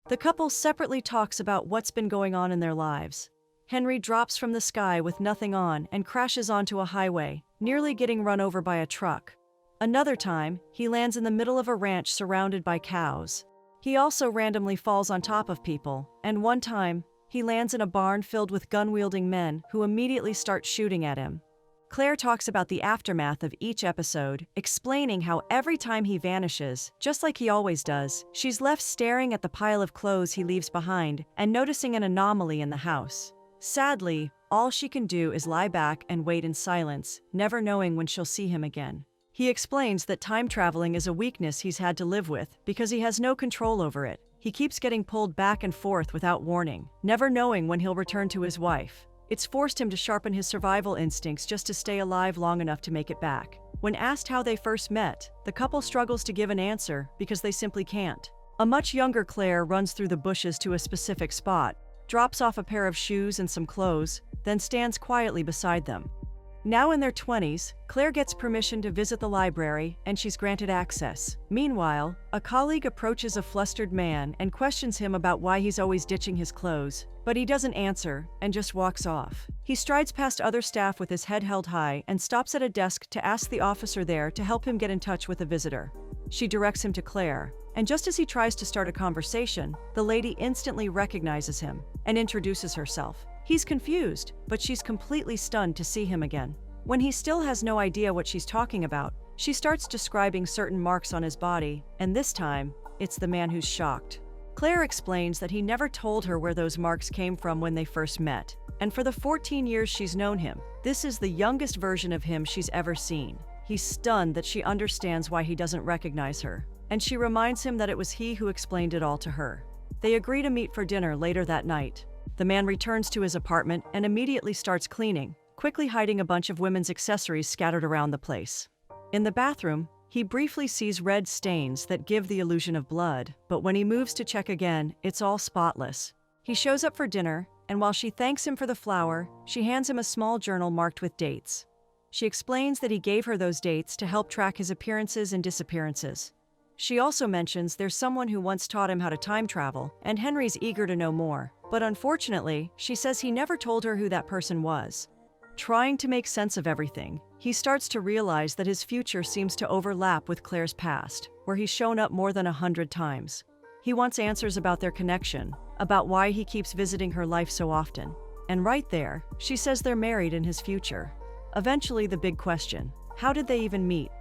The couple separately talks about what's been going on in their lives. Henry drops from the sky with nothing on and crashes onto a highway, nearly getting run over by a truck. Another time, he lands in the middle of a ranch surrounded by cows. He also randomly falls on top of people, and one time, he lands in a barn filled with gun-wielding men who immediately start shooting at him. Claire talks about the aftermath of each episode, explaining how every time he vanishes, just like he always does, she's left staring at the pile of clothes he leaves behind and noticing an anomaly in the house. Sadly, all she can do is lie back and wait in silence, never knowing when she'll see him again. He explains that time traveling is a weakness he's had to live with because he has no control over it. He keeps getting pulled back and forth without warning, never knowing when he'll return to his wife. It's forced him to sharpen his survival instincts just to stay alive long enough to make it back. When asked how they first met, the couple struggles to give an answer because they simply can't. A much younger Claire runs through the bushes to a specific spot, drops off a pair of shoes and some clothes, then stands quietly beside them. Now in their 20s, Claire gets permission to visit the library and she's granted access. Meanwhile, a colleague approaches a flustered man and questions him about why he's always ditching his clothes, but he doesn't answer and just walks off. He strides past other staff with his head held high and stops at a desk to ask the officer there to help him get in touch with a visitor. She directs him to Claire, and just as he tries to start a conversation, the lady instantly recognizes him and introduces herself. He's confused, but she's completely stunned to see him again. When he still has no idea what she's talking about, she starts describing certain marks on his body, and this time, it's the man who's shocked. Claire explains that he never told her where those marks came from when they first met, and for the 14 years she's known him, this is the youngest version of him she's ever seen. He's stunned that she understands why he doesn't recognize her, and she reminds him that it was he who explained it all to her. They agree to meet for dinner later that night. The man returns to his apartment and immediately starts cleaning, quickly hiding a bunch of women's accessories scattered around the place. In the bathroom, he briefly sees red stains that give the illusion of blood, but when he moves to check again, it's all spotless. He shows up for dinner, and while she thanks him for the flower, she hands him a small journal marked with dates. She explains that he gave her those dates to help track his appearances and disappearances. She also mentions there's someone who once taught him how to time travel, and Henry's eager to know more. But unfortunately, she says he never told her who that person was. Trying to make sense of everything, he starts to realize that his future seems to overlap with Claire's past, where he's shown up more than 100 times. He wants answers about their connection, about why he keeps visiting her life so often. And right there, she says they're married in his future. Eventually, the big question: how did they even meet?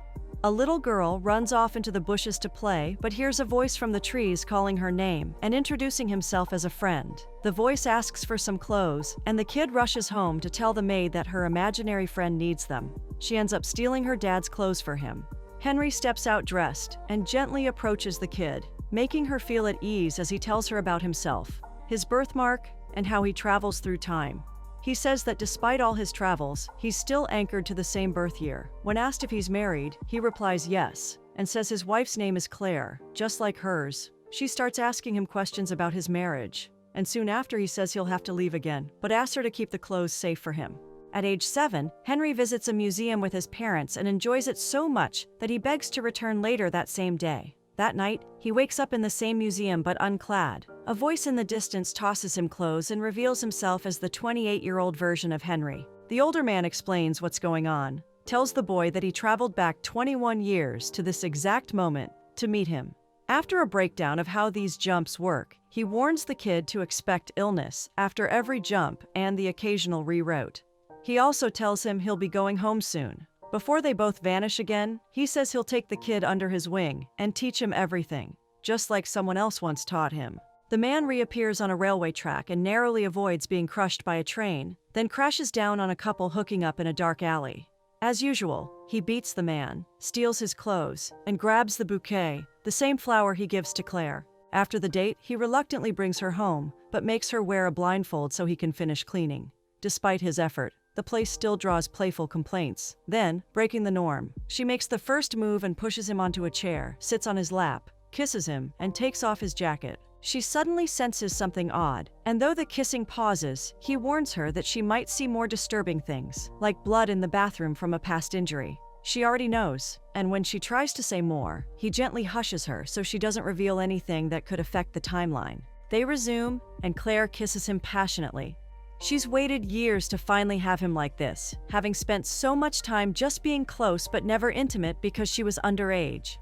A little girl runs off into the bushes to play, but hears a voice from the trees calling her name and introducing himself as a friend. The voice asks for some clothes, and the kid rushes home to tell the maid that her imaginary friend needs them. She ends up stealing her dad's clothes for him. Henry steps out dressed and gently approaches the kid, making her feel at ease as he tells her about himself, his birthmark, and how he travels through time. He says that despite all his travels, he's still anchored to the same birth year. When asked if he's married, he replies yes, and says his wife's name is Claire, just like hers. She starts asking him questions about his marriage, and soon after he says he'll have to leave again, but asks her to keep the clothes safe for him. At age 7, Henry visits a museum with his parents and enjoys it so much that he begs to return later that same day. That night, he wakes up in the same museum but unclad. A voice in the distance tosses him clothes and reveals himself as the 28-year-old version of Henry. The older man explains what's going on, tells the boy that he traveled back 21 years to this exact moment to meet him. After a breakdown of how these jumps work, he warns the kid to expect illness after every jump and the occasional reroute. He also tells him he'll be going home soon. Before they both vanish again, he says he'll take the kid under his wing and teach him everything, just like someone else once taught him. The man reappears on a railway track and narrowly avoids being crushed by a train, then crashes down on a couple hooking up in a dark alley. As usual, he beats the man, steals his clothes, and grabs the bouquet, the same flower he gives to Claire. After the date, he reluctantly brings her home, but makes her wear a blindfold so he can finish cleaning. Despite his effort, the place still draws playful complaints. Then, breaking the norm, she makes the first move and pushes him onto a chair, sits on his lap, kisses him, and takes off his jacket. She suddenly senses something odd, and though the kissing pauses, he warns her that she might see more disturbing things, like blood in the bathroom from a past injury. She already knows, and when she tries to say more, he gently hushes her so she doesn't reveal anything that could affect the timeline. They resume, and Claire kisses him passionately. She's waited years to finally have him like this, having spent so much time just being close but never intimate because she was underage.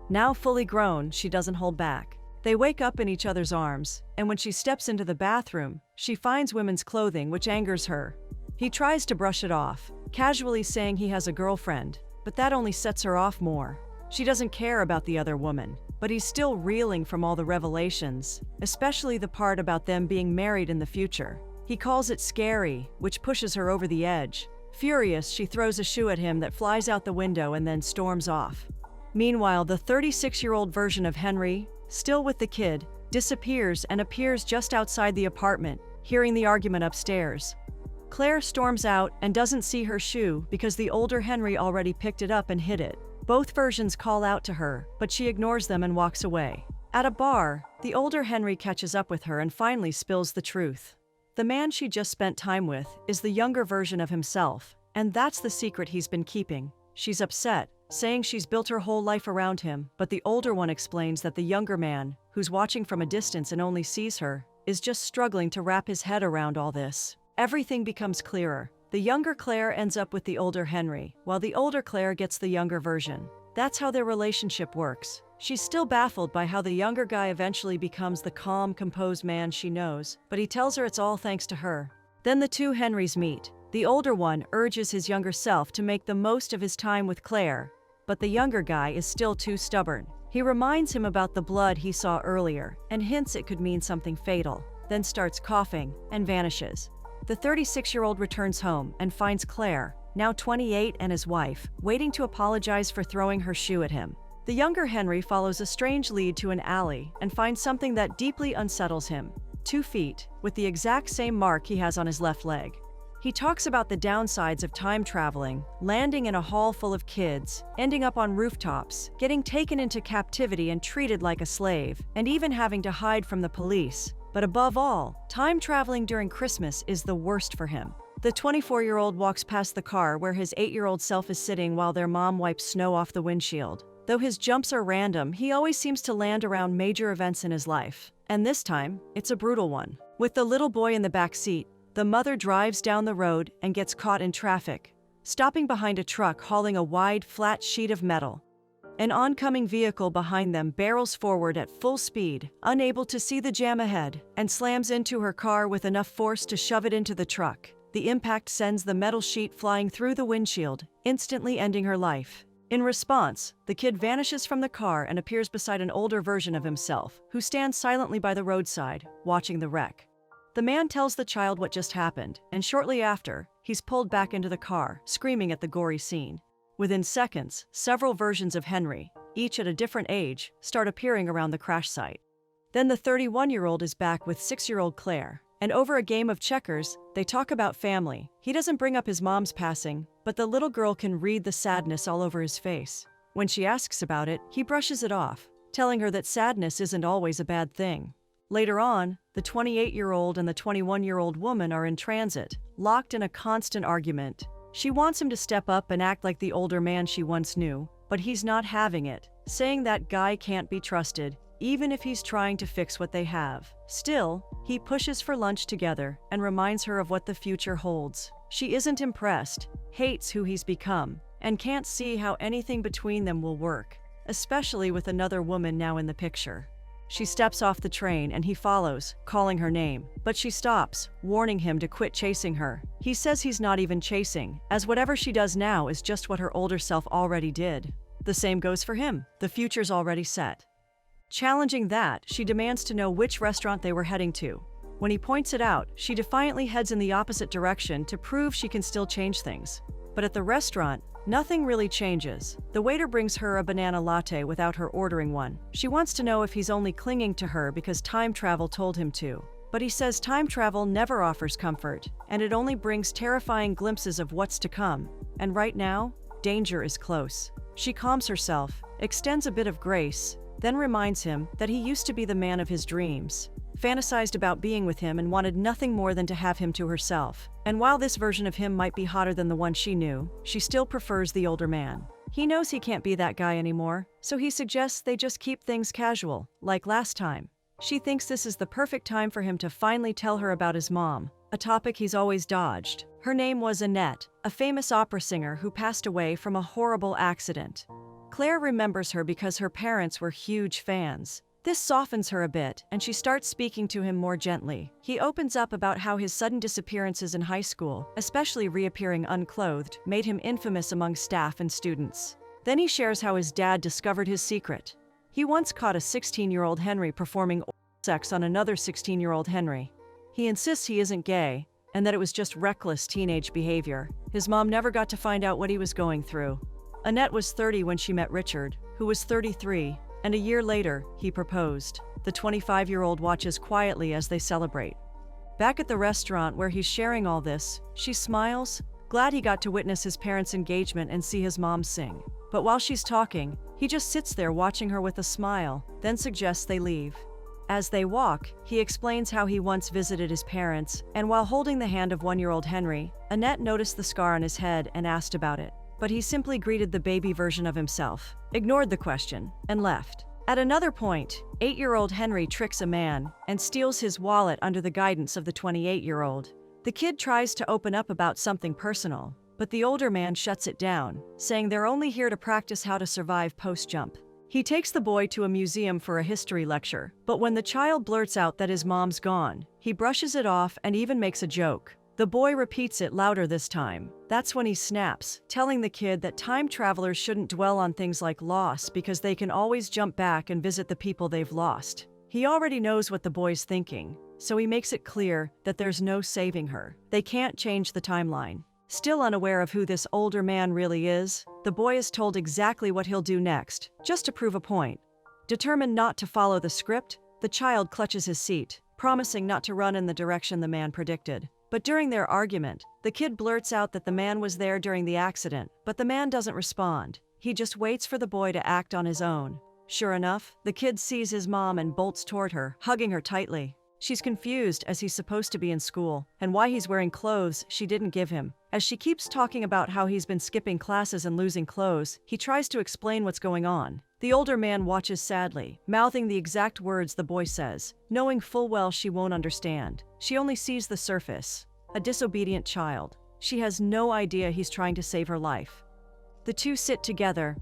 Now fully grown, she doesn't hold back. They wake up in each other's arms, and when she steps into the bathroom, she finds women's clothing, which angers her. He tries to brush it off, casually saying he has a girlfriend, but that only sets her off more. She doesn't care about the other woman, but he's still reeling from all the revelations, especially the part about them being married in the future. He calls it scary, which pushes her over the edge. Furious, she throws a shoe at him that flies out the window and then storms off. Meanwhile, the 36-year-old version of Henry, still with the kid, disappears and appears just outside the apartment, hearing the argument upstairs. Claire storms out and doesn't see her shoe because the older Henry already picked it up and hid it. Both versions call out to her, but she ignores them and walks away. At a bar, the older Henry catches up with her and finally spills the truth. The man she just spent time with is the younger version of himself, and that's the secret he's been keeping. She's upset, saying she's built her whole life around him, but the older one explains that the younger man, who's watching from a distance and only sees her, is just struggling to wrap his head around all this. Everything becomes clearer. The younger Claire ends up with the older Henry, while the older Claire gets the younger version. That's how their relationship works. She's still baffled by how the younger guy eventually becomes the calm, composed man she knows, but he tells her it's all thanks to her. Then the two Henrys meet. The older one urges his younger self to make the most of his time with Claire, but the younger guy is still too stubborn. He reminds him about the blood he saw earlier and hints it could mean something fatal, then starts coughing and vanishes. The 36-year-old returns home and finds Claire, now 28, and his wife, waiting to apologize for throwing her shoe at him. The younger Henry follows a strange lead to an alley and finds something that deeply unsettles him. 2 feet, with the exact same mark he has on his left leg. He talks about the downsides of time traveling, landing in a hall full of kids, ending up on rooftops, getting taken into captivity and treated like a slave, and even having to hide from the police. But above all, time traveling during Christmas is the worst for him. The 24-year-old walks past the car where his 8-year-old self is sitting while their mom wipes snow off the windshield. Though his jumps are random, he always seems to land around major events in his life. And this time, it's a brutal one. With the little boy in the back seat, the mother drives down the road and gets caught in traffic, stopping behind a truck hauling a wide, flat sheet of metal. An oncoming vehicle behind them barrels forward at full speed, unable to see the jam ahead, and slams into her car with enough force to shove it into the truck. The impact sends the metal sheet flying through the windshield, instantly ending her life. In response, the kid vanishes from the car and appears beside an older version of himself, who stands silently by the roadside, watching the wreck. The man tells the child what just happened, and shortly after, he's pulled back into the car, screaming at the gory scene. Within seconds, several versions of Henry, each at a different age, start appearing around the crash site. Then the 31-year-old is back with 6-year-old Claire, and over a game of checkers, they talk about family. He doesn't bring up his mom's passing, but the little girl can read the sadness all over his face. When she asks about it, he brushes it off, telling her that sadness isn't always a bad thing. Later on, the 28-year-old and the 21-year-old woman are in transit, locked in a constant argument. She wants him to step up and act like the older man she once knew, but he's not having it, saying that guy can't be trusted, even if he's trying to fix what they have. Still, he pushes for lunch together and reminds her of what the future holds. She isn't impressed, hates who he's become, and can't see how anything between them will work, especially with another woman now in the picture. She steps off the train and he follows, calling her name, but she stops, warning him to quit chasing her. He says he's not even chasing, as whatever she does now is just what her older self already did. The same goes for him. The future's already set. Challenging that, she demands to know which restaurant they were heading to. When he points it out, she defiantly heads in the opposite direction to prove she can still change things. But at the restaurant, nothing really changes. The waiter brings her a banana latte without her ordering one. She wants to know if he's only clinging to her because time travel told him to. But he says time travel never offers comfort, and it only brings terrifying glimpses of what's to come. And right now, danger is close. She calms herself, extends a bit of grace, then reminds him that he used to be the man of his dreams, fantasized about being with him and wanted nothing more than to have him to herself. And while this version of him might be hotter than the one she knew, she still prefers the older man. He knows he can't be that guy anymore, so he suggests they just keep things casual, like last time. She thinks this is the perfect time for him to finally tell her about his mom, a topic he's always dodged. Her name was Annette, a famous opera singer who passed away from a horrible accident. Claire remembers her because her parents were huge fans. This softens her a bit, and she starts speaking to him more gently. He opens up about how his sudden disappearances in high school, especially reappearing unclothed, made him infamous among staff and students. Then he shares how his dad discovered his secret. He once caught a 16-year-old Henry performing oral sex on another 16-year-old Henry. He insists he isn't gay, and that it was just reckless teenage behavior. His mom never got to find out what he was going through. Annette was 30 when she met Richard, who was 33, and a year later, he proposed. The 25-year-old watches quietly as they celebrate. Back at the restaurant where he's sharing all this, she smiles, glad he got to witness his parents' engagement and see his mom sing. But while she's talking, he just sits there watching her with a smile, then suggests they leave. As they walk, he explains how he once visited his parents, and while holding the hand of 1-year-old Henry, Annette noticed the scar on his head and asked about it. But he simply greeted the baby version of himself, ignored the question, and left. At another point, 8-year-old Henry tricks a man and steals his wallet under the guidance of the 28-year-old. The kid tries to open up about something personal, but the older man shuts it down, saying they're only here to practice how to survive post-jump. He takes the boy to a museum for a history lecture, but when the child blurts out that his mom's gone, he brushes it off and even makes a joke. The boy repeats it louder this time. That's when he snaps, telling the kid that time travelers shouldn't dwell on things like loss because they can always jump back and visit the people they've lost. He already knows what the boy's thinking, so he makes it clear that there's no saving her. They can't change the timeline. Still unaware of who this older man really is, the boy is told exactly what he'll do next, just to prove a point. Determined not to follow the script, the child clutches his seat, promising not to run in the direction the man predicted. But during their argument, the kid blurts out that the man was there during the accident, but the man doesn't respond. He just waits for the boy to act on his own. Sure enough, the kid sees his mom and bolts toward her, hugging her tightly. She's confused as he's supposed to be in school, and why he's wearing clothes she didn't give him. As she keeps talking about how he's been skipping classes and losing clothes, he tries to explain what's going on. The older man watches sadly, mouthing the exact words the boy says, knowing full well she won't understand. She only sees the surface. A disobedient child. She has no idea he's trying to save her life. The two sit together.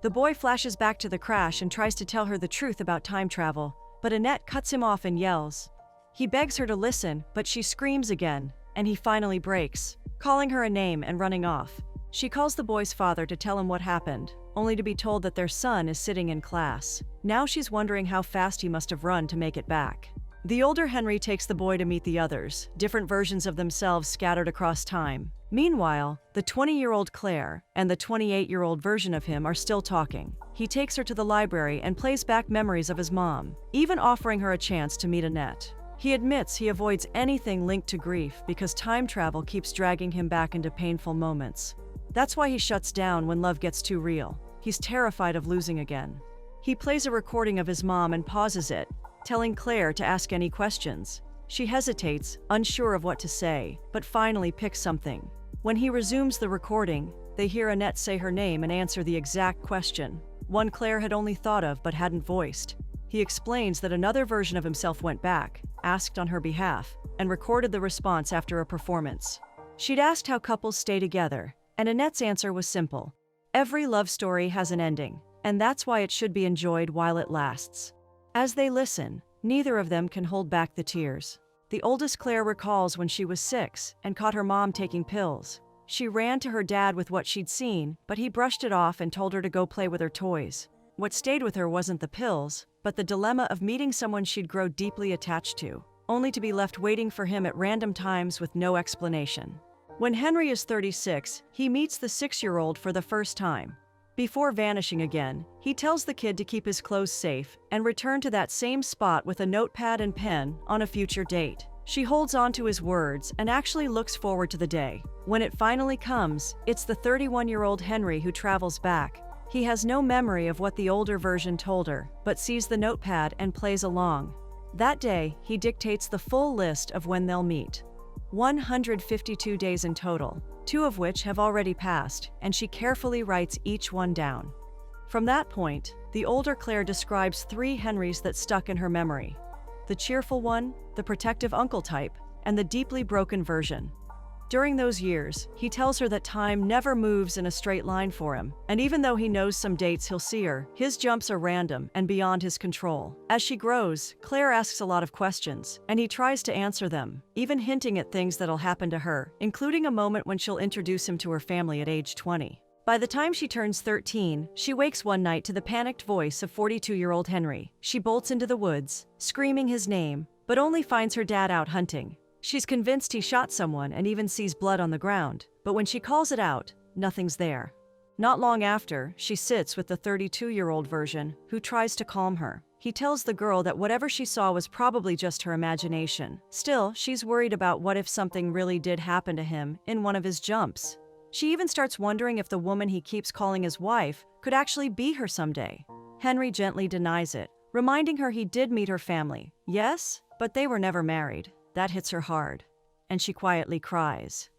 The boy flashes back to the crash and tries to tell her the truth about time travel, but Annette cuts him off and yells. He begs her to listen, but she screams again, and he finally breaks, calling her a name and running off. She calls the boy's father to tell him what happened, only to be told that their son is sitting in class. Now she's wondering how fast he must have run to make it back. The older Henry takes the boy to meet the others, different versions of themselves scattered across time. Meanwhile, the 20-year-old Claire and the 28-year-old version of him are still talking. He takes her to the library and plays back memories of his mom, even offering her a chance to meet Annette. He admits he avoids anything linked to grief because time travel keeps dragging him back into painful moments. That's why he shuts down when love gets too real. He's terrified of losing again. He plays a recording of his mom and pauses it, telling Claire to ask any questions. She hesitates, unsure of what to say, but finally picks something. When he resumes the recording, they hear Annette say her name and answer the exact question, one Claire had only thought of but hadn't voiced. He explains that another version of himself went back, asked on her behalf, and recorded the response after a performance. She'd asked how couples stay together, and Annette's answer was simple. Every love story has an ending, and that's why it should be enjoyed while it lasts. As they listen, neither of them can hold back the tears. The oldest Claire recalls when she was 6 and caught her mom taking pills. She ran to her dad with what she'd seen, but he brushed it off and told her to go play with her toys. What stayed with her wasn't the pills, but the dilemma of meeting someone she'd grow deeply attached to, only to be left waiting for him at random times with no explanation. When Henry is 36, he meets the 6-year-old for the first time. Before vanishing again, he tells the kid to keep his clothes safe and return to that same spot with a notepad and pen on a future date. She holds on to his words and actually looks forward to the day. When it finally comes, it's the 31-year-old Henry who travels back. He has no memory of what the older version told her, but sees the notepad and plays along. That day, he dictates the full list of when they'll meet. 152 days in total, 2 of which have already passed, and she carefully writes each one down. From that point, the older Claire describes 3 Henrys that stuck in her memory. the cheerful one, the protective uncle type, and the deeply broken version. During those years, he tells her that time never moves in a straight line for him, and even though he knows some dates he'll see her, his jumps are random and beyond his control. As she grows, Claire asks a lot of questions, and he tries to answer them, even hinting at things that'll happen to her, including a moment when she'll introduce him to her family at age 20. By the time she turns 13, she wakes one night to the panicked voice of 42-year-old Henry. She bolts into the woods, screaming his name, but only finds her dad out hunting. She's convinced he shot someone and even sees blood on the ground, but when she calls it out, nothing's there. Not long after, she sits with the 32-year-old version, who tries to calm her. He tells the girl that whatever she saw was probably just her imagination. Still, she's worried about what if something really did happen to him in one of his jumps. She even starts wondering if the woman he keeps calling his wife could actually be her someday. Henry gently denies it, reminding her he did meet her family. Yes, but they were never married. That hits her hard, and she quietly cries.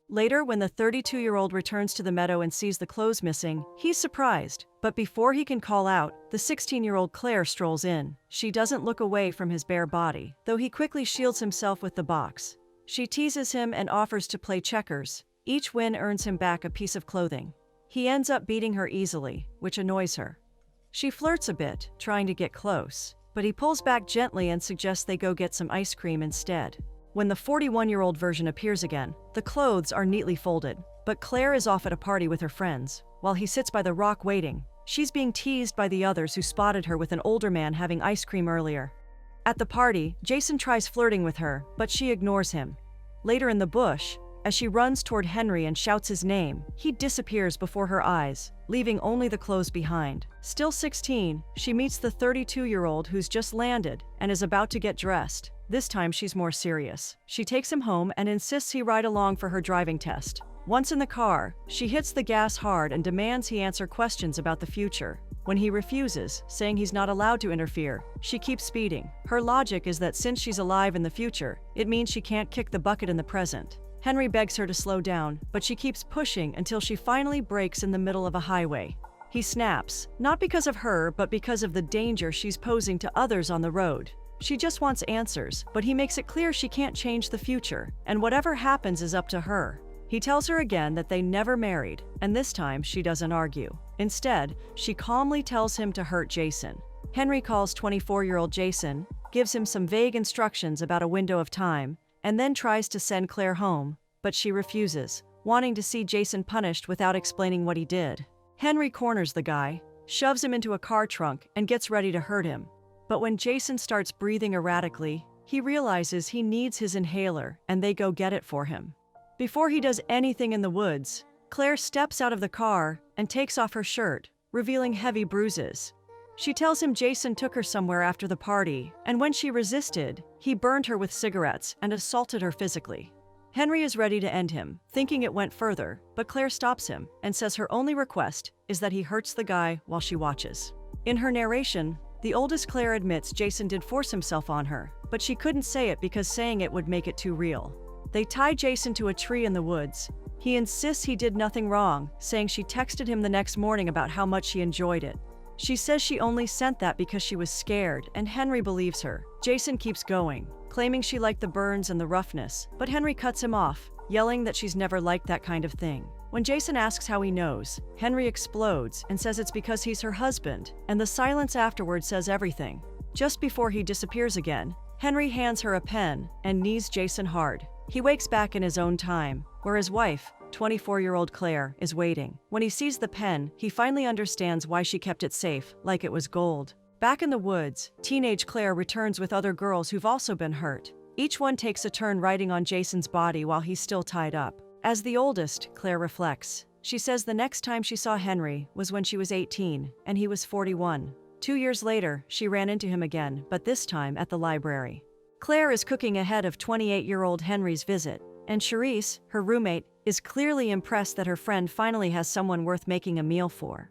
Later, when the 32-year-old returns to the meadow and sees the clothes missing, he's surprised. But before he can call out, the 16-year-old Claire strolls in. She doesn't look away from his bare body, though he quickly shields himself with the box. She teases him and offers to play checkers. Each win earns him back a piece of clothing. He ends up beating her easily, which annoys her. She flirts a bit, trying to get close, but he pulls back gently and suggests they go get some ice cream instead. When the 41-year-old version appears again, the clothes are neatly folded, but Claire is off at a party with her friends, while he sits by the rock waiting. She's being teased by the others who spotted her with an older man having ice cream earlier. At the party, Jason tries flirting with her, but she ignores him. Later in the bush, as she runs toward Henry and shouts his name, he disappears before her eyes, leaving only the clothes behind. Still 16, she meets the 32-year-old who's just landed and is about to get dressed. This time she's more serious. She takes him home and insists he ride along for her driving test. Once in the car, she hits the gas hard and demands he answer questions about the future. When he refuses, saying he's not allowed to interfere, she keeps speeding. Her logic is that since she's alive in the future, it means she can't kick the bucket in the present. Henry begs her to slow down, but she keeps pushing until she finally brakes in the middle of a highway. He snaps, not because of her, but because of the danger she's posing to others on the road. She just wants answers, but he makes it clear she can't change the future, and whatever happens is up to her. He tells her again that they never married, and this time she doesn't argue. Instead, she calmly tells him to hurt Jason. Henry calls 24-year-old Jason, gives him some vague instructions about a window of time, and then tries to send Claire home, but she refuses, wanting to see Jason punished without explaining what he did. Henry corners the guy, shoves him into a car trunk, and gets ready to hurt him. But when Jason starts breathing erratically, he realizes he needs his inhaler, and they go get it for him. Before he does anything in the woods, Claire steps out of the car and takes off her shirt, revealing heavy bruises. She tells him Jason took her somewhere after the party, and when she resisted, he burned her with cigarettes and assaulted her physically. Henry is ready to end him, thinking it went further, but Claire stops him and says her only request is that he hurts the guy while she watches. In her narration, the oldest Claire admits Jason did force himself on her, but she couldn't say it because saying it would make it too real. They tie Jason to a tree in the woods. He insists he did nothing wrong, saying she texted him the next morning about how much she enjoyed it. She says she only sent that because she was scared, and Henry believes her. Jason keeps going, claiming she liked the burns and the roughness, but Henry cuts him off, yelling that she's never liked that kind of thing. When Jason asks how he knows, Henry explodes and says it's because he's her husband, and the silence afterward says everything. Just before he disappears again, Henry hands her a pen and knees Jason hard. He wakes back in his own time, where his wife, 24-year-old Claire, is waiting. When he sees the pen, he finally understands why she kept it safe, like it was gold. Back in the woods, teenage Claire returns with other girls who've also been hurt. Each one takes a turn riding on Jason's body while he's still tied up. As the oldest, Claire reflects. She says the next time she saw Henry was when she was 18, and he was 41. 2 years later, she ran into him again, but this time at the library. Claire is cooking ahead of 28-year-old Henry's visit, and Charisse, her roommate, is clearly impressed that her friend finally has someone worth making a meal for.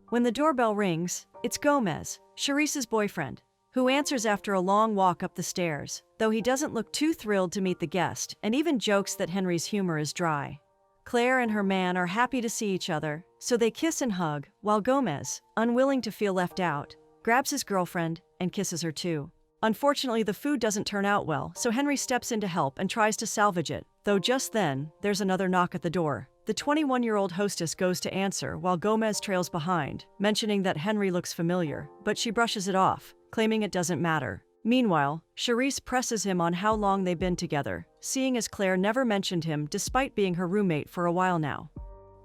When the doorbell rings, it's Gomez, Charisse's boyfriend, who answers after a long walk up the stairs, though he doesn't look too thrilled to meet the guest and even jokes that Henry's humor is dry. Claire and her man are happy to see each other, so they kiss and hug, while Gomez, unwilling to feel left out, grabs his girlfriend and kisses her too. Unfortunately, the food doesn't turn out well, so Henry steps in to help and tries to salvage it, though just then, there's another knock at the door. The 21-year-old hostess goes to answer while Gomez trails behind, mentioning that Henry looks familiar, but she brushes it off, claiming it doesn't matter. Meanwhile, Charisse presses him on how long they've been together, seeing as Claire never mentioned him despite being her roommate for a while now.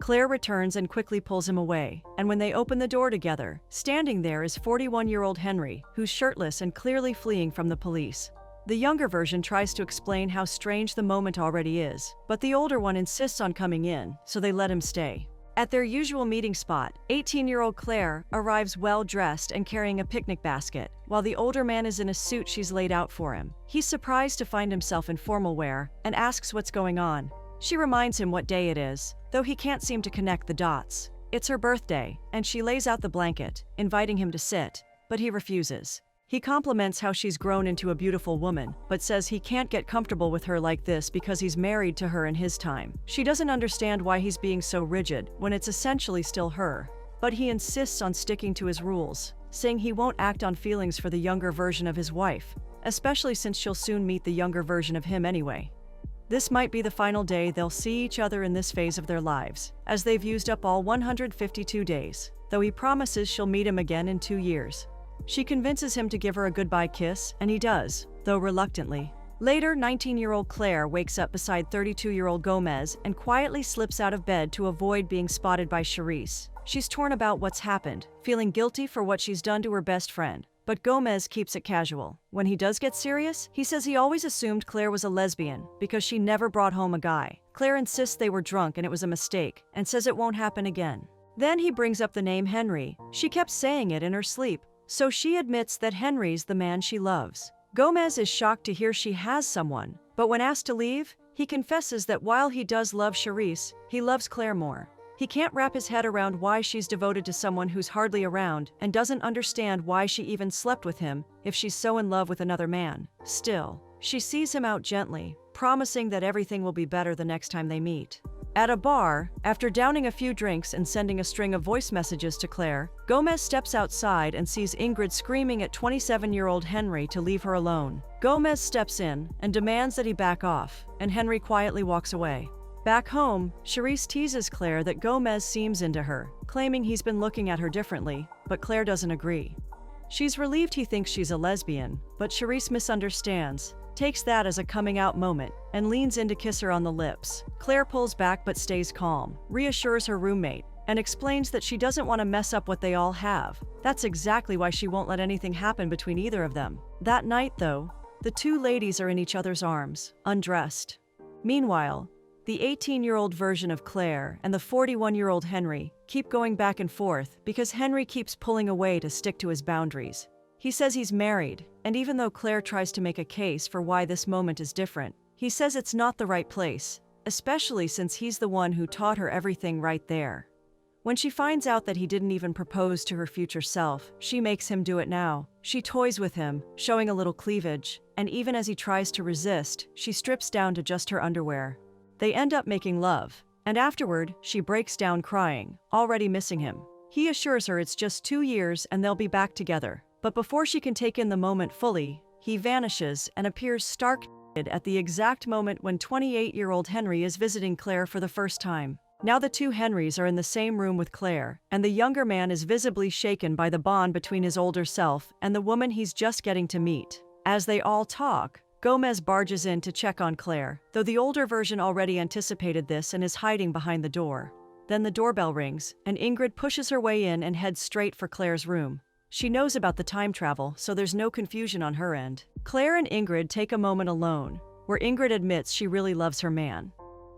Claire returns and quickly pulls him away, and when they open the door together, standing there is 41-year-old Henry, who's shirtless and clearly fleeing from the police. The younger version tries to explain how strange the moment already is, but the older one insists on coming in, so they let him stay. At their usual meeting spot, 18-year-old Claire arrives well-dressed and carrying a picnic basket, while the older man is in a suit she's laid out for him. He's surprised to find himself in formal wear and asks what's going on. She reminds him what day it is, though he can't seem to connect the dots. It's her birthday, and she lays out the blanket, inviting him to sit, but he refuses. He compliments how she's grown into a beautiful woman, but says he can't get comfortable with her like this because he's married to her in his time. She doesn't understand why he's being so rigid when it's essentially still her, but he insists on sticking to his rules, saying he won't act on feelings for the younger version of his wife, especially since she'll soon meet the younger version of him anyway. This might be the final day they'll see each other in this phase of their lives, as they've used up all 152 days, though he promises she'll meet him again in 2 years. She convinces him to give her a goodbye kiss, and he does, though reluctantly. Later, 19-year-old Claire wakes up beside 32-year-old Gomez and quietly slips out of bed to avoid being spotted by Charisse. She's torn about what's happened, feeling guilty for what she's done to her best friend. But Gomez keeps it casual. When he does get serious, he says he always assumed Claire was a lesbian because she never brought home a guy. Claire insists they were drunk and it was a mistake, and says it won't happen again. Then he brings up the name Henry. She kept saying it in her sleep, so she admits that Henry's the man she loves. Gomez is shocked to hear she has someone, but when asked to leave, he confesses that while he does love Charisse, he loves Claire more. He can't wrap his head around why she's devoted to someone who's hardly around and doesn't understand why she even slept with him if she's so in love with another man. Still, she sees him out gently, promising that everything will be better the next time they meet. At a bar, after downing a few drinks and sending a string of voice messages to Claire, Gomez steps outside and sees Ingrid screaming at 27-year-old Henry to leave her alone. Gomez steps in and demands that he back off, and Henry quietly walks away. Back home, Charisse teases Claire that Gomez seems into her, claiming he's been looking at her differently, but Claire doesn't agree. She's relieved he thinks she's a lesbian, but Charisse misunderstands, takes that as a coming-out moment, and leans in to kiss her on the lips. Claire pulls back but stays calm, reassures her roommate, and explains that she doesn't want to mess up what they all have. That's exactly why she won't let anything happen between either of them. That night, though, the two ladies are in each other's arms, undressed. Meanwhile, the 18-year-old version of Claire and the 41-year-old Henry keep going back and forth because Henry keeps pulling away to stick to his boundaries. He says he's married, and even though Claire tries to make a case for why this moment is different, he says it's not the right place, especially since he's the one who taught her everything right there. When she finds out that he didn't even propose to her future self, she makes him do it now. She toys with him, showing a little cleavage, and even as he tries to resist, she strips down to just her underwear. They end up making love, and afterward, she breaks down crying, already missing him. He assures her it's just 2 years and they'll be back together. But before she can take in the moment fully, he vanishes and appears stark naked at the exact moment when 28-year-old Henry is visiting Claire for the first time. Now the two Henrys are in the same room with Claire, and the younger man is visibly shaken by the bond between his older self and the woman he's just getting to meet. As they all talk, Gomez barges in to check on Claire, though the older version already anticipated this and is hiding behind the door. Then the doorbell rings, and Ingrid pushes her way in and heads straight for Claire's room. She knows about the time travel, so there's no confusion on her end. Claire and Ingrid take a moment alone, where Ingrid admits she really loves her man.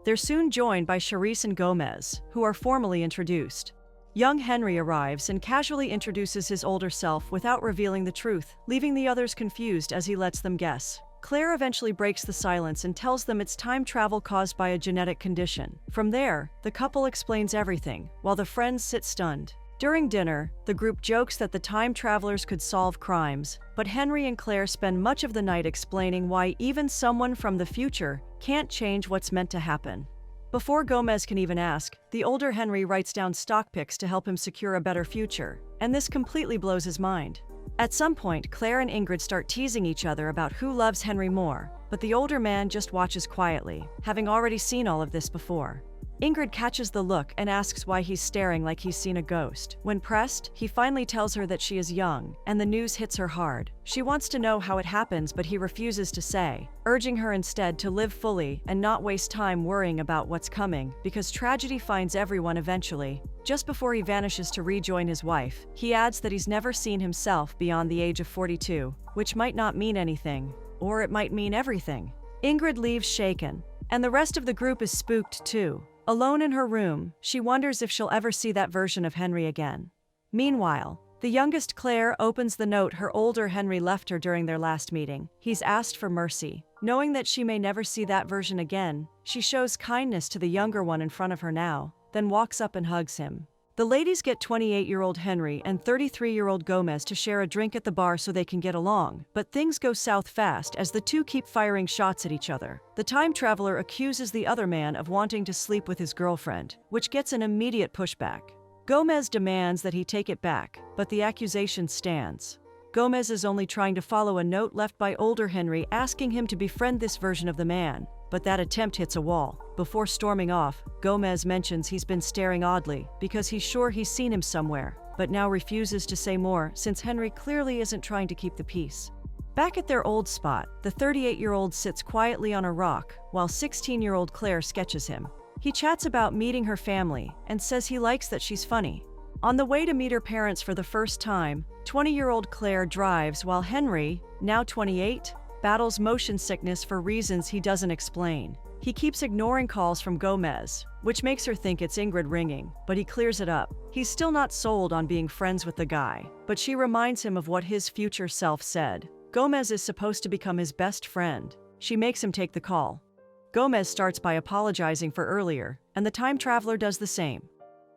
They're soon joined by Charisse and Gomez, who are formally introduced. Young Henry arrives and casually introduces his older self without revealing the truth, leaving the others confused as he lets them guess. Claire eventually breaks the silence and tells them it's time travel caused by a genetic condition. From there, the couple explains everything, while the friends sit stunned. During dinner, the group jokes that the time travelers could solve crimes, but Henry and Claire spend much of the night explaining why even someone from the future can't change what's meant to happen. Before Gomez can even ask, the older Henry writes down stock picks to help him secure a better future, and this completely blows his mind. At some point, Claire and Ingrid start teasing each other about who loves Henry more, but the older man just watches quietly, having already seen all of this before. Ingrid catches the look and asks why he's staring like he's seen a ghost. When pressed, he finally tells her that she is young, and the news hits her hard. She wants to know how it happens, but he refuses to say, urging her instead to live fully and not waste time worrying about what's coming, because tragedy finds everyone eventually. Just before he vanishes to rejoin his wife, he adds that he's never seen himself beyond the age of 42, which might not mean anything, or it might mean everything. Ingrid leaves shaken, and the rest of the group is spooked too. Alone in her room, she wonders if she'll ever see that version of Henry again. Meanwhile, the youngest Claire opens the note her older Henry left her during their last meeting. He's asked for mercy. Knowing that she may never see that version again, she shows kindness to the younger one in front of her now, then walks up and hugs him. The ladies get 28-year-old Henry and 33-year-old Gomez to share a drink at the bar so they can get along, but things go south fast as the two keep firing shots at each other. The time traveler accuses the other man of wanting to sleep with his girlfriend, which gets an immediate pushback. Gomez demands that he take it back, but the accusation stands. Gomez is only trying to follow a note left by older Henry asking him to befriend this version of the man, but that attempt hits a wall. Before storming off, Gomez mentions he's been staring oddly because he's sure he's seen him somewhere, but now refuses to say more since Henry clearly isn't trying to keep the peace. Back at their old spot, the 38-year-old sits quietly on a rock while 16-year-old Claire sketches him. He chats about meeting her family and says he likes that she's funny. On the way to meet her parents for the first time, 20-year-old Claire drives while Henry, now 28, battles motion sickness for reasons he doesn't explain. He keeps ignoring calls from Gomez, which makes her think it's Ingrid ringing, but he clears it up. He's still not sold on being friends with the guy, but she reminds him of what his future self said. Gomez is supposed to become his best friend. She makes him take the call. Gomez starts by apologizing for earlier, and the time traveler does the same.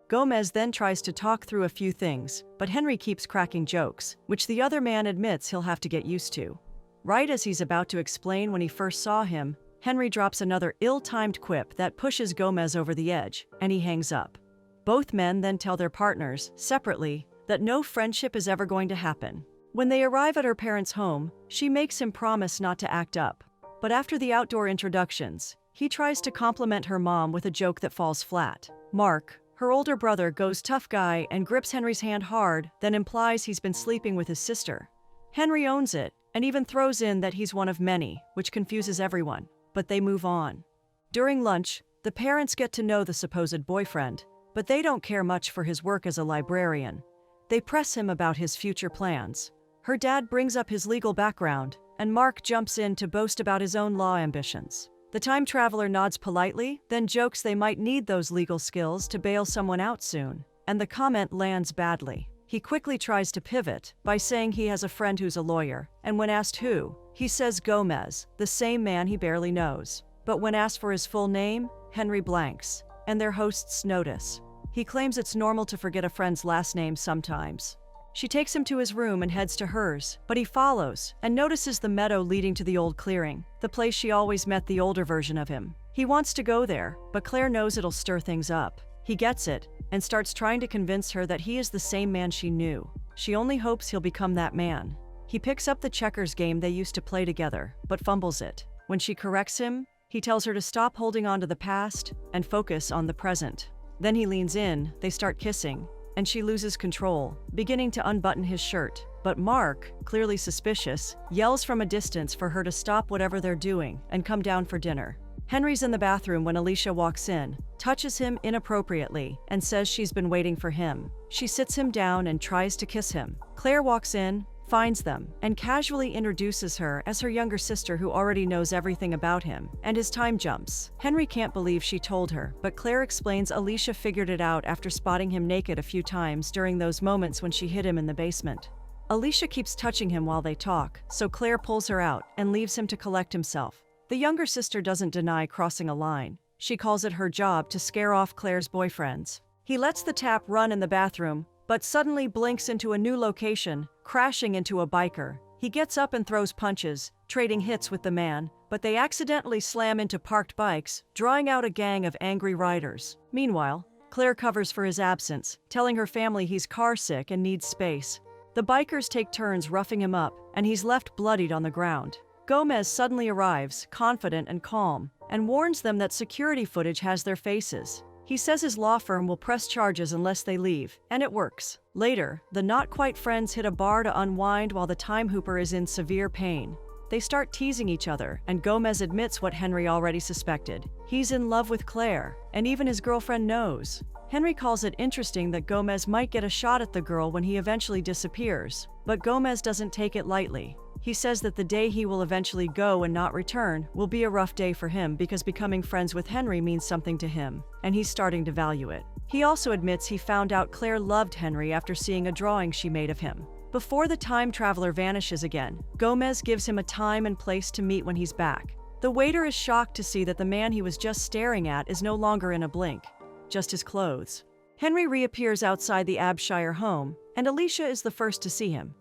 Gomez then tries to talk through a few things, but Henry keeps cracking jokes, which the other man admits he'll have to get used to. Right as he's about to explain when he first saw him, Henry drops another ill-timed quip that pushes Gomez over the edge, and he hangs up. Both men then tell their partners, separately, that no friendship is ever going to happen. When they arrive at her parents' home, she makes him promise not to act up. But after the outdoor introductions, he tries to compliment her mom with a joke that falls flat. Mark, her older brother, goes tough guy and grips Henry's hand hard, then implies he's been sleeping with his sister. Henry owns it, and even throws in that he's one of many, which confuses everyone. But they move on. During lunch, the parents get to know the supposed boyfriend, but they don't care much for his work as a librarian. They press him about his future plans. Her dad brings up his legal background, and Mark jumps in to boast about his own law ambitions. The time traveler nods politely, then jokes they might need those legal skills to bail someone out soon, and the comment lands badly. He quickly tries to pivot by saying he has a friend who's a lawyer, and when asked who, he says Gomez, the same man he barely knows. But when asked for his full name, Henry blanks, and their hosts notice. He claims it's normal to forget a friend's last name sometimes. She takes him to his room and heads to hers, but he follows and notices the meadow leading to the old clearing, the place she always met the older version of him. He wants to go there, but Claire knows it'll stir things up. He gets it and starts trying to convince her that he is the same man she knew. She only hopes he'll become that man. He picks up the checkers game they used to play together, but fumbles it. When she corrects him, he tells her to stop holding on to the past and focus on the present. Then he leans in, they start kissing, and she loses control, beginning to unbutton his shirt. But Mark, clearly suspicious, yells from a distance for her to stop whatever they're doing and come down for dinner. Henry's in the bathroom when Alicia walks in, touches him inappropriately, and says she's been waiting for him. She sits him down and tries to kiss him. Claire walks in, finds them, and casually introduces her as her younger sister who already knows everything about him, and his time jumps. Henry can't believe she told her, but Claire explains Alicia figured it out after spotting him naked a few times during those moments when she hid him in the basement. Alicia keeps touching him while they talk, so Claire pulls her out and leaves him to collect himself. The younger sister doesn't deny crossing a line. She calls it her job to scare off Claire's boyfriends. He lets the tap run in the bathroom, but suddenly blinks into a new location, crashing into a biker. He gets up and throws punches, trading hits with the man, but they accidentally slam into parked bikes, drawing out a gang of angry riders. Meanwhile, Claire covers for his absence, telling her family he's car sick and needs space. The The bikers take turns roughing him up, and he's left bloodied on the ground. Gomez suddenly arrives, confident and calm, and warns them that security footage has their faces. He says his law firm will press charges unless they leave, and it works. Later, the not-quite-friends hit a bar to unwind while the time hooper is in severe pain. They start teasing each other, and Gomez admits what Henry already suspected. He's in love with Claire, and even his girlfriend knows. Henry calls it interesting that Gomez might get a shot at the girl when he eventually disappears, but Gomez doesn't take it lightly. He says that the day he will eventually go and not return will be a rough day for him because becoming friends with Henry means something to him, and he's starting to value it. He also admits he found out Claire loved Henry after seeing a drawing she made of him. Before the time traveler vanishes again, Gomez gives him a time and place to meet when he's back. The waiter is shocked to see that the man he was just staring at is no longer in a blink, just his clothes. Henry reappears outside the Abshire home, and Alicia is the first to see him.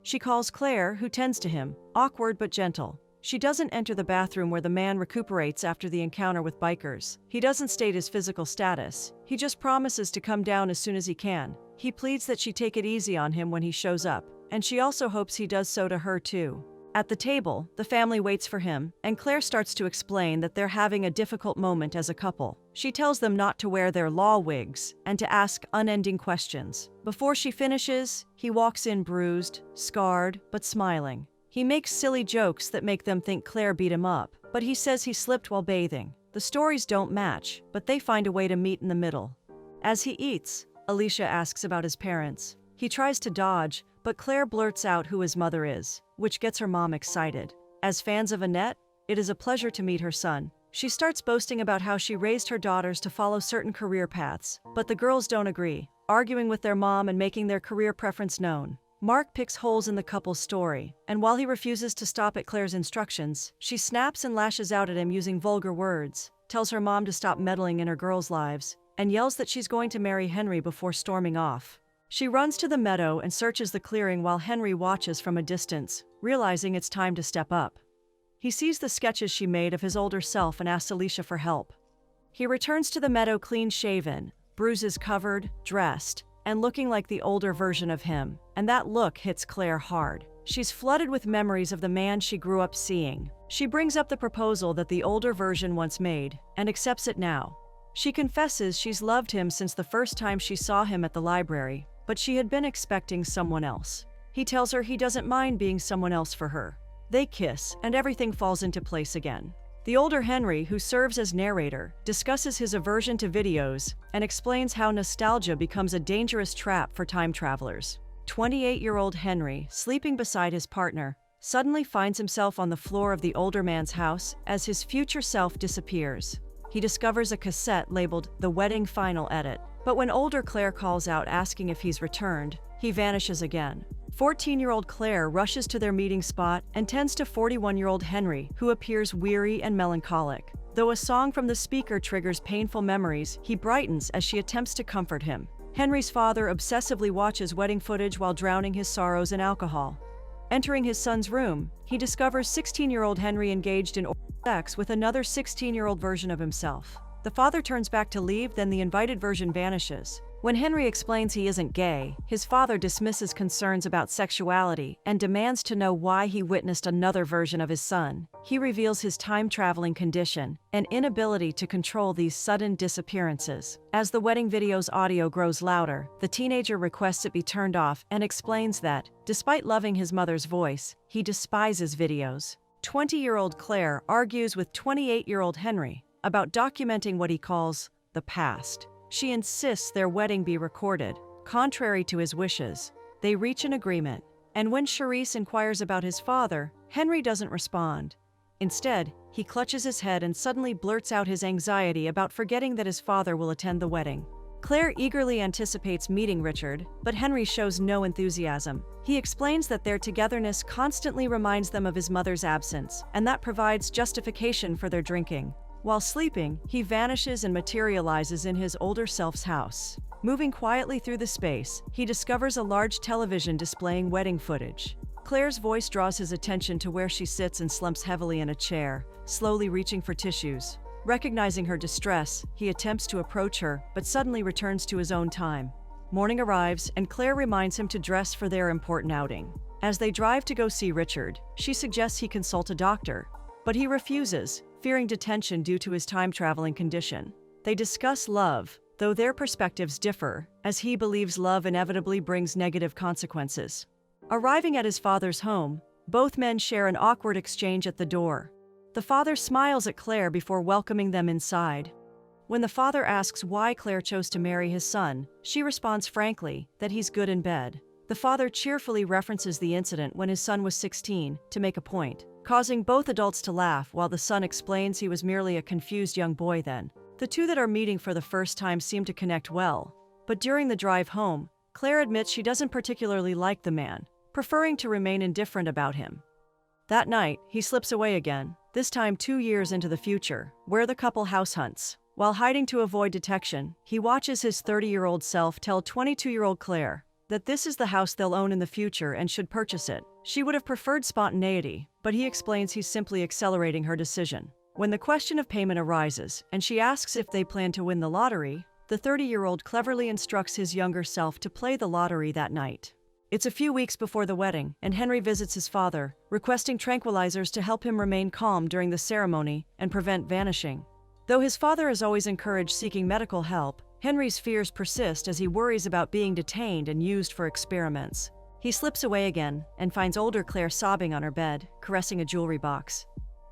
She calls Claire, who tends to him, awkward but gentle. She doesn't enter the bathroom where the man recuperates after the encounter with bikers. He doesn't state his physical status. He just promises to come down as soon as he can. He pleads that she take it easy on him when he shows up, and she also hopes he does so to her too. At the table, the family waits for him, and Claire starts to explain that they're having a difficult moment as a couple. She tells them not to wear their law wigs and to ask unending questions. Before she finishes, he walks in bruised, scarred, but smiling. He makes silly jokes that make them think Claire beat him up, but he says he slipped while bathing. The stories don't match, but they find a way to meet in the middle. As he eats, Alicia asks about his parents. He tries to dodge, but Claire blurts out who his mother is, which gets her mom excited. As fans of Annette, it is a pleasure to meet her son. She starts boasting about how she raised her daughters to follow certain career paths, but the girls don't agree, arguing with their mom and making their career preference known. Mark picks holes in the couple's story, and while he refuses to stop at Claire's instructions, she snaps and lashes out at him using vulgar words, tells her mom to stop meddling in her girls' lives, and yells that she's going to marry Henry before storming off. She runs to the meadow and searches the clearing while Henry watches from a distance, realizing it's time to step up. He sees the sketches she made of his older self and asks Alicia for help. He returns to the meadow clean-shaven, bruises covered, dressed, and looking like the older version of him, and that look hits Claire hard. She's flooded with memories of the man she grew up seeing. She brings up the proposal that the older version once made, and accepts it now. She confesses she's loved him since the first time she saw him at the library, but she had been expecting someone else. He tells her he doesn't mind being someone else for her. They kiss, and everything falls into place again. The older Henry, who serves as narrator, discusses his aversion to videos and explains how nostalgia becomes a dangerous trap for time travelers. 28-year-old Henry, sleeping beside his partner, suddenly finds himself on the floor of the older man's house as his future self disappears. He discovers a cassette labeled The Wedding Final Edit, but when older Claire calls out asking if he's returned, he vanishes again. 14-year-old Claire rushes to their meeting spot and tends to 41-year-old Henry, who appears weary and melancholic. Though a song from the speaker triggers painful memories, he brightens as she attempts to comfort him. Henry's father obsessively watches wedding footage while drowning his sorrows in alcohol. Entering his son's room, he discovers 16-year-old Henry engaged in oral sex with another 16-year-old version of himself. The father turns back to leave, then the invited version vanishes. When Henry explains he isn't gay, his father dismisses concerns about sexuality and demands to know why he witnessed another version of his son. He reveals his time-traveling condition and inability to control these sudden disappearances. As the wedding video's audio grows louder, the teenager requests it be turned off and explains that, despite loving his mother's voice, he despises videos. 20-year-old Claire argues with 28-year-old Henry about documenting what he calls the past. She insists their wedding be recorded, contrary to his wishes. They reach an agreement, and when Charisse inquires about his father, Henry doesn't respond. Instead, he clutches his head and suddenly blurts out his anxiety about forgetting that his father will attend the wedding. Claire eagerly anticipates meeting Richard, but Henry shows no enthusiasm. He explains that their togetherness constantly reminds them of his mother's absence, and that provides justification for their drinking. While sleeping, he vanishes and materializes in his older self's house. Moving quietly through the space, he discovers a large television displaying wedding footage. Claire's voice draws his attention to where she sits and slumps heavily in a chair, slowly reaching for tissues. Recognizing her distress, he attempts to approach her, but suddenly returns to his own time. Morning arrives, and Claire reminds him to dress for their important outing. As they drive to go see Richard, she suggests he consult a doctor, but he refuses, fearing detention due to his time-traveling condition. They discuss love, though their perspectives differ, as he believes love inevitably brings negative consequences. Arriving at his father's home, both men share an awkward exchange at the door. The father smiles at Claire before welcoming them inside. When the father asks why Claire chose to marry his son, she responds frankly that he's good in bed. The father cheerfully references the incident when his son was 16 to make a point, causing both adults to laugh while the son explains he was merely a confused young boy then. The two that are meeting for the first time seem to connect well, but during the drive home, Claire admits she doesn't particularly like the man, preferring to remain indifferent about him. That night, he slips away again, this time 2 years into the future, where the couple house hunts. While hiding to avoid detection, he watches his 30-year-old self tell 22-year-old Claire that this is the house they'll own in the future and should purchase it. She would have preferred spontaneity, but he explains he's simply accelerating her decision. When the question of payment arises, and she asks if they plan to win the lottery, the 30-year-old cleverly instructs his younger self to play the lottery that night. It's a few weeks before the wedding, and Henry visits his father, requesting tranquilizers to help him remain calm during the ceremony and prevent vanishing. Though his father has always encouraged seeking medical help, Henry's fears persist as he worries about being detained and used for experiments. He slips away again and finds older Claire sobbing on her bed, caressing a jewelry box.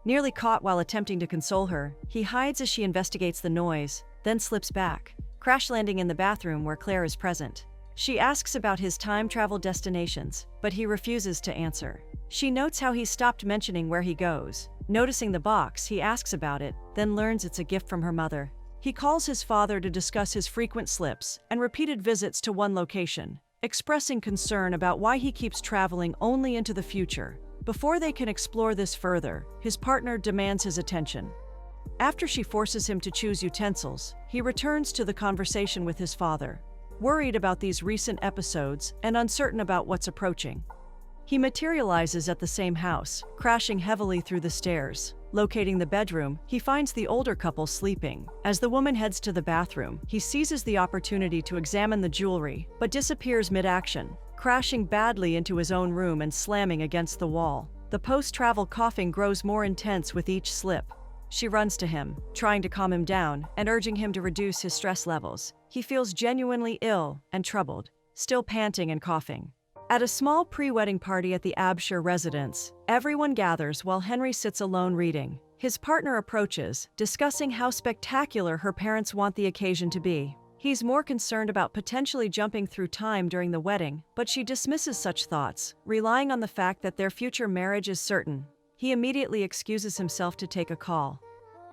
Nearly caught while attempting to console her, he hides as she investigates the noise, then slips back, crash landing in the bathroom where Claire is present. She asks about his time-travel destinations, but he refuses to answer. She notes how he stopped mentioning where he goes. Noticing the box, he asks about it, then learns it's a gift from her mother. He calls his father to discuss his frequent slips and repeated visits to one location, expressing concern about why he keeps traveling only into the future. Before they can explore this further, his partner demands his attention. After she forces him to choose utensils, he returns to the conversation with his father, worried about these recent episodes and uncertain about what's approaching. He materializes at the same house, crashing heavily through the stairs. Locating the bedroom, he finds the older couple sleeping. As the woman heads to the bathroom, he seizes the opportunity to examine the jewelry, but disappears mid-action, crashing badly into his own room and slamming against the wall. The post-travel coughing grows more intense with each slip. She runs to him, trying to calm him down and urging him to reduce his stress levels. He feels genuinely ill and troubled, still panting and coughing. At a small pre-wedding party at the Abshire residence, everyone gathers while Henry sits alone reading. His partner approaches, discussing how spectacular her parents want the occasion to be. He's more concerned about potentially jumping through time during the wedding, but she dismisses such thoughts, relying on the fact that their future marriage is certain. He immediately excuses himself to take a call.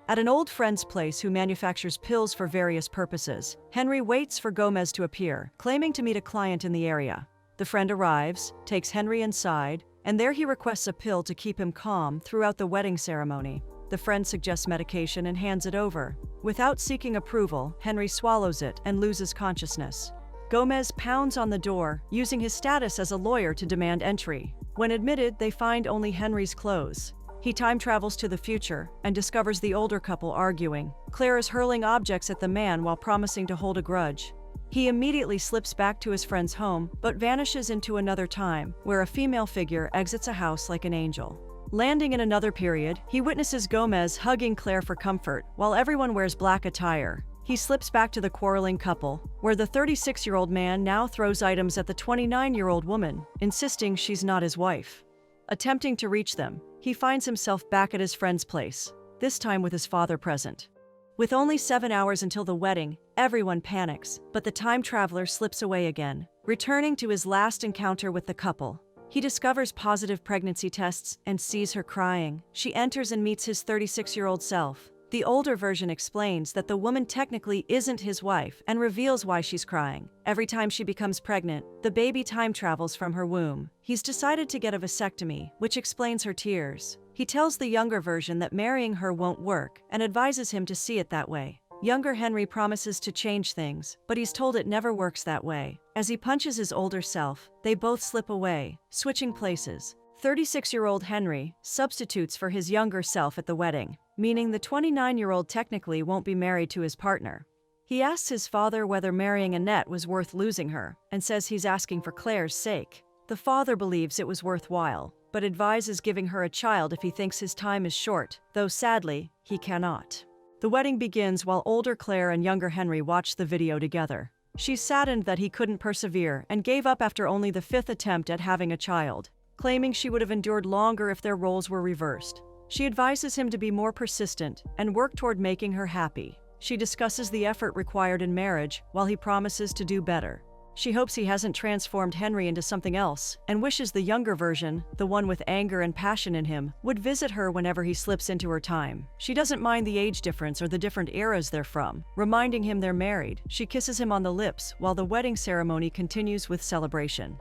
At an old friend's place who manufactures pills for various purposes, Henry waits for Gomez to appear, claiming to meet a client in the area. The friend arrives, takes Henry inside, and there he requests a pill to keep him calm throughout the wedding ceremony. The friend suggests medication and hands it over. Without seeking approval, Henry swallows it and loses consciousness. Gomez pounds on the door, using his status as a lawyer to demand entry. When admitted, they find only Henry's clothes. He time travels to the future and discovers the older couple arguing. Claire is hurling objects at the man while promising to hold a grudge. He immediately slips back to his friend's home, but vanishes into another time, where a female figure exits a house like an angel. Landing in another period, he witnesses Gomez hugging Claire for comfort, while everyone wears black attire. He slips back to the quarreling couple, where the 36-year-old man now throws items at the 29-year-old woman, insisting she's not his wife. Attempting to reach them, he finds himself back at his friend's place, this time with his father present. With only 7 hours until the wedding, everyone panics, but the time traveler slips away again. Returning to his last encounter with the couple, he discovers positive pregnancy tests and sees her crying. She enters and meets his 36-year-old self. The older version explains that the woman technically isn't his wife and reveals why she's crying. Every time she becomes pregnant, the baby time travels from her womb. He's decided to get a vasectomy, which explains her tears. He tells the younger version that marrying her won't work and advises him to see it that way. Younger Henry promises to change things, but he's told it never works that way. As he punches his older self, they both slip away, switching places. 36-year-old Henry substitutes for his younger self at the wedding, meaning the 29-year-old technically won't be married to his partner. He asks his father whether marrying Annette was worth losing her, and says he's asking for Claire's sake. The father believes it was worthwhile, but advises giving her a child if he thinks his time is short, though sadly, he cannot. The wedding begins while older Claire and younger Henry watch the video together. She's saddened that he couldn't persevere and gave up after only the 5th attempt at having a child, claiming she would have endured longer if their roles were reversed. She advises him to be more persistent and work toward making her happy. She discusses the effort required in marriage while he promises to do better. She hopes he hasn't transformed Henry into something else and wishes the younger version, the one with anger and passion in him, would visit her whenever he slips into her time. She doesn't mind the age difference or the different eras they're from, reminding him they're married. She kisses him on the lips while the wedding ceremony continues with celebration.